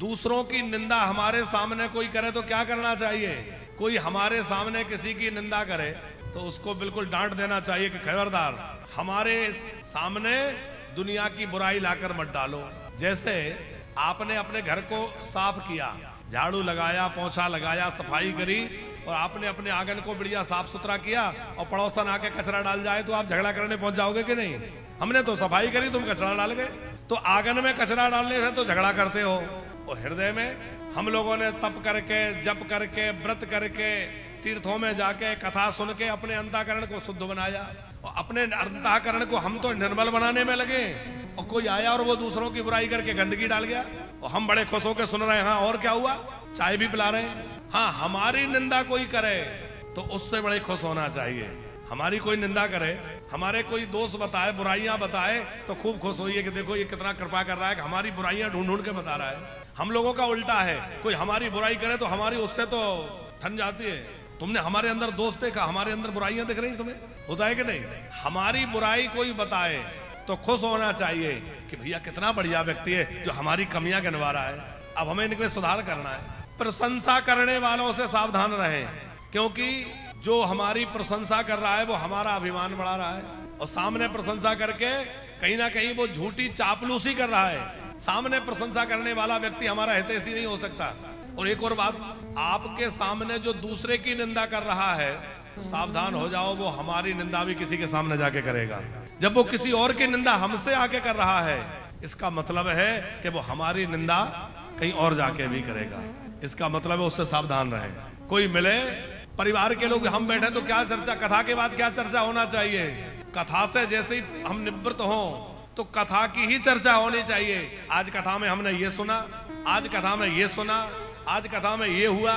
दूसरों की निंदा हमारे सामने कोई करे तो क्या करना चाहिए? कोई हमारे सामने किसी की निंदा करे तो उसको बिल्कुल डांट देना चाहिए कि खबरदार, हमारे सामने दुनिया की बुराई लाकर मत डालो। जैसे आपने अपने घर को साफ किया, झाड़ू लगाया, पोंछा लगाया, सफाई करी और आपने अपने आंगन को बढ़िया साफ सुथरा किया और पड़ोसन आके कचरा डाल जाए तो आप झगड़ा करने पहुंच जाओगे कि नहीं? हमने तो सफाई करी, तुम कचरा डाल गए। तो आंगन में कचरा डालने से तो झगड़ा करते हो। और हृदय में हम लोगों ने तप करके, जप करके, व्रत करके, तीर्थों में जाके, कथा सुन के अपने अंतःकरण को शुद्ध बनाया और अपने अंतःकरण को हम तो निर्मल बनाने में लगे। और कोई आया और वो दूसरों की बुराई करके गंदगी डाल गया और हम बड़े खुश होकर सुन रहे हैं। हाँ, और क्या हुआ? चाय भी पिला रहे हैं। हाँ, हमारी निंदा कोई करे तो उससे बड़े खुश होना चाहिए। हमारी कोई निंदा करे, हमारे कोई दोष बताए, बुराइयां बताए तो खूब खुश होइए कि देखो ये कितना कृपा कर रहा है कि हमारी बुराइयां ढूंढ ढूंढ के बता रहा है। हम लोगों का उल्टा है, कोई हमारी बुराई करे तो हमारी उससे तो ठन जाती है। तुमने हमारे अंदर दोष देखा, हमारे अंदर बुराइयां दिख रही तुम्हें, होता है कि नहीं? हमारी बुराई कोई बताए तो खुश होना चाहिए कि भैया कितना बढ़िया व्यक्ति है जो हमारी कमियां गिनवा रहा है, अब हमें इनमें सुधार करना है। प्रशंसा करने वालों से सावधान रहें, क्योंकि जो हमारी प्रशंसा कर रहा है वो हमारा अभिमान बढ़ा रहा है और सामने प्रशंसा करके कहीं ना कहीं वो झूठी चापलूसी कर रहा है। सामने प्रशंसा करने वाला व्यक्ति हमारा हितैषी नहीं हो सकता। और एक और बात, आपके सामने जो दूसरे की निंदा कर रहा है सावधान हो जाओ, वो हमारी निंदा भी किसी के सामने जाके करेगा। जब वो किसी और की निंदा हमसे आके कर रहा है, इसका मतलब है कि वो हमारी निंदा कहीं और जाके भी करेगा। इसका मतलब है उससे सावधान रहे। कोई मिले, परिवार के लोग हम बैठे तो क्या चर्चा, कथा के बाद क्या चर्चा होना चाहिए? कथा से जैसे ही हम निवृत्त हो तो कथा की ही चर्चा होनी चाहिए। आज कथा में हमने ये सुना, आज कथा में ये सुना, आज कथा में ये हुआ।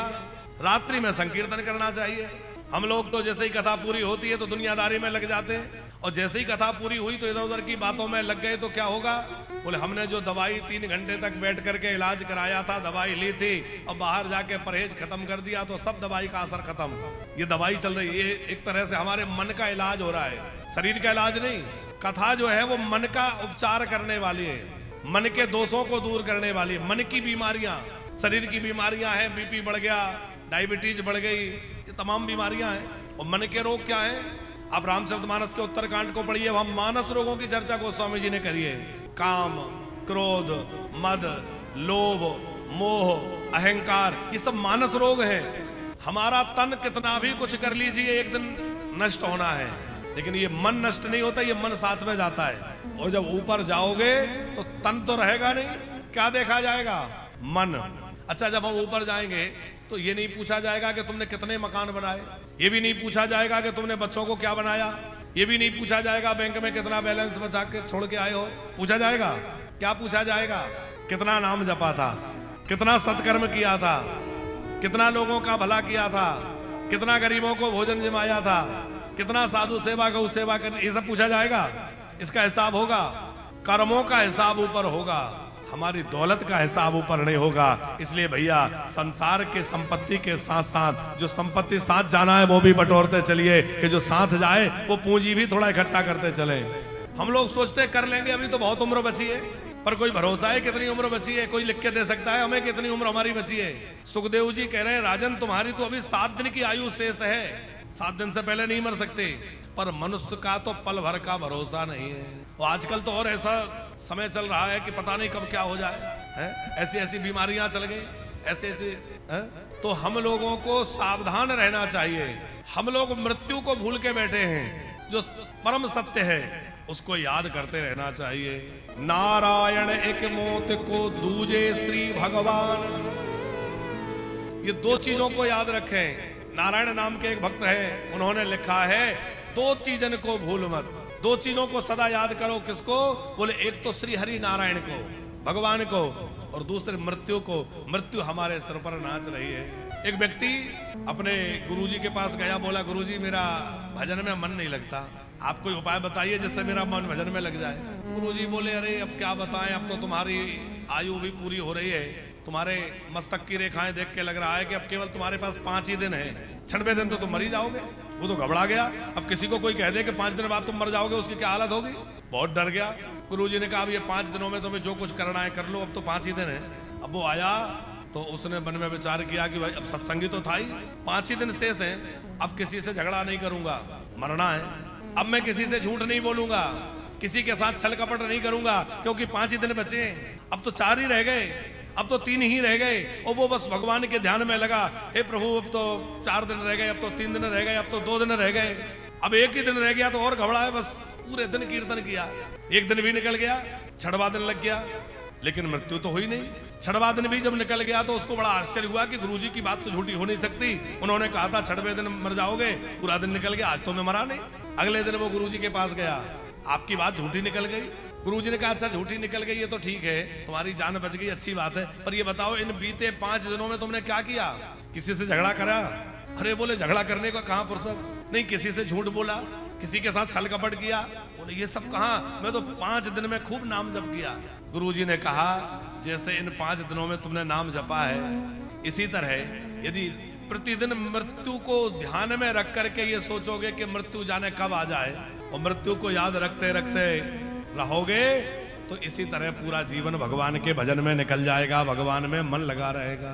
रात्रि में संकीर्तन करना चाहिए। हम लोग तो जैसे ही कथा पूरी होती है तो दुनियादारी में लग जाते हैं और जैसे ही कथा पूरी हुई तो इधर उधर की बातों में लग गए तो क्या होगा? बोले हमने जो दवाई 3 घंटे तक बैठ करके इलाज कराया था, दवाई ली थी और बाहर जाके परहेज खत्म कर दिया तो सब दवाई का असर खत्म। ये दवाई चल रही है, एक तरह से हमारे मन का इलाज हो रहा है, शरीर का इलाज नहीं। कथा जो है वो मन का उपचार करने वाली है, मन के दोषों को दूर करने वाली है। मन की बीमारियां, शरीर की बीमारियां हैं, बीपी बढ़ गया, डायबिटीज बढ़ गई, ये तमाम बीमारियां हैं। और मन के रोग क्या है? आप रामचरितमानस के उत्तरकांड को पढ़िए, वहां मानस रोगों की चर्चा गोस्वामी जी ने करी है। काम, क्रोध, मद, लोभ, मोह, अहंकार, ये सब मानस रोग हैं। हमारा तन कितना भी कुछ कर लीजिए एक दिन नष्ट होना है, लेकिन ये मन नष्ट नहीं होता, ये मन साथ में जाता है। और जब ऊपर जाओगे तो तन तो रहेगा नहीं, क्या देखा जाएगा? मन। अच्छा, जब हम ऊपर जाएंगे तो ये नहीं पूछा जाएगा कि तुमने कितने मकान बनाए, ये भी नहीं पूछा जाएगा कि तुमने बच्चों को क्या बनाया, ये भी नहीं पूछा जाएगा बैंक में कितना बैलेंस बचा के छोड़ के आए हो। पूछा जाएगा? क्या पूछा जाएगा? कितना नाम जपा था, कितना सत्कर्म किया था, कितना लोगों का भला किया था, कितना गरीबों को भोजन जमाया था, कितना साधु सेवा गौ सेवा कर, ये सब पूछा जाएगा। इसका हिसाब होगा। कर्मों का हिसाब ऊपर होगा, हमारी दौलत का हिसाब ऊपर नहीं होगा। इसलिए भैया संसार के संपत्ति के साथ साथ जो संपत्ति साथ जाना है वो भी बटोरते चलिए, कि जो साथ जाए वो पूंजी भी थोड़ा इकट्ठा करते चले। हम लोग सोचते कर लेंगे, अभी तो बहुत उम्र बची है, पर कोई भरोसा है कितनी उम्र बची है? कोई लिख के दे सकता है हमें कितनी उम्र हमारी बची है? सुखदेव जी कह रहे हैं, राजन तुम्हारी तो अभी 7 दिन की आयु शेष है, 7 दिन से पहले नहीं मर सकते। पर मनुष्य का तो पल भर का भरोसा नहीं है। और आजकल तो और ऐसा समय चल रहा है कि पता नहीं कब क्या हो जाए, है? ऐसी ऐसी बीमारियां चल गई, ऐसे ऐसे है? तो हम लोगों को सावधान रहना चाहिए। हम लोग मृत्यु को भूल के बैठे हैं, जो परम सत्य है उसको याद करते रहना चाहिए। नारायण एक मौत को दूजे श्री भगवान, ये 2 चीजों को याद रखें। नारायण नाम के एक भक्त हैं, उन्होंने लिखा है 2 चीजन को भूल मत। 2 चीजों को सदा याद करो। किसको? बोले एक तो श्री हरि नारायण को, भगवान को, और दूसरे मृत्यु को। मृत्यु हमारे सिर पर नाच रही है। एक व्यक्ति अपने गुरुजी के पास गया, बोला गुरुजी मेरा भजन में मन नहीं लगता, आप कोई उपाय बताइए जिससे मेरा मन भजन में लग जाए। गुरुजी बोले अरे अब क्या बताएं, अब तो तुम्हारी आयु भी पूरी हो रही है, तुम्हारे मस्तक की रेखाएं देख के लग रहा है कि अब केवल तुम्हारे पास 5 ही दिन है, 6वें दिन तो तुम मर ही जाओगे। वो तो घबरा गया। अब किसी को कोई कह दे कि 5 दिन बाद तुम मर जाओगे, उसकी क्या हालत होगी? बहुत डर गया। गुरुजी ने कहा अब ये 5 दिनों में तुम्हें जो कुछ करना है कर लो, अब तो 5 ही दिन है। अब वो आया तो उसने मन में विचार किया कि भाई अब सत्संगी तो था ही, 5 ही दिन शेष हैं, अब किसी से झगड़ा नहीं करूंगा, मरना है। अब मैं किसी से झूठ नहीं बोलूंगा, किसी के साथ छल कपट नहीं करूंगा, क्योंकि 5 ही दिन बचे। अब तो 4 ही रह गए, अब तो 3 ही रह गए। और वो बस भगवान के ध्यान में लगा, हे प्रभु अब तो 4 दिन रह गए, अब तो 3 दिन रह गए, अब तो 2 दिन रह गए, अब 1 ही दिन रह गया तो और घबराए। बस पूरे दिन कीर्तन किया, 1 दिन भी निकल गया, 6वां दिन लग गया, लेकिन मृत्यु तो हुई नहीं। 6वां दिन भी जब निकल गया तो उसको बड़ा आश्चर्य हुआ कि गुरुजी की बात तो झूठी हो नहीं सकती। उन्होंने कहा था 6वें दिन मर जाओगे, पूरा दिन निकल गया, आज तो मैं मरा नहीं। अगले दिन वो गुरुजी के पास गया, आपकी बात झूठी निकल गई। गुरुजी ने कहा अच्छा झूठी निकल गई, ये तो ठीक है, तुम्हारी जान बच गई, अच्छी बात है, पर ये बताओ इन बीते 5 दिनों में तुमने क्या किया? किसी से झगड़ा करा? अरे बोले झगड़ा करने को कहां फुर्सत, नहीं किसी से झूठ बोला, किसी के साथ छल कपट किया? बोले ये सब कहां, मैं तो 5 दिन में खूब नाम जप किया। गुरुजी ने कहा जैसे इन 5 दिनों में तुमने नाम जपा है, इसी तरह यदि प्रतिदिन मृत्यु को ध्यान में रख करके ये सोचोगे कि मृत्यु जाने कब आ जाए, और मृत्यु को याद रखते रखते रहोगे, तो इसी तरह पूरा जीवन भगवान के भजन में निकल जाएगा, भगवान में मन लगा रहेगा।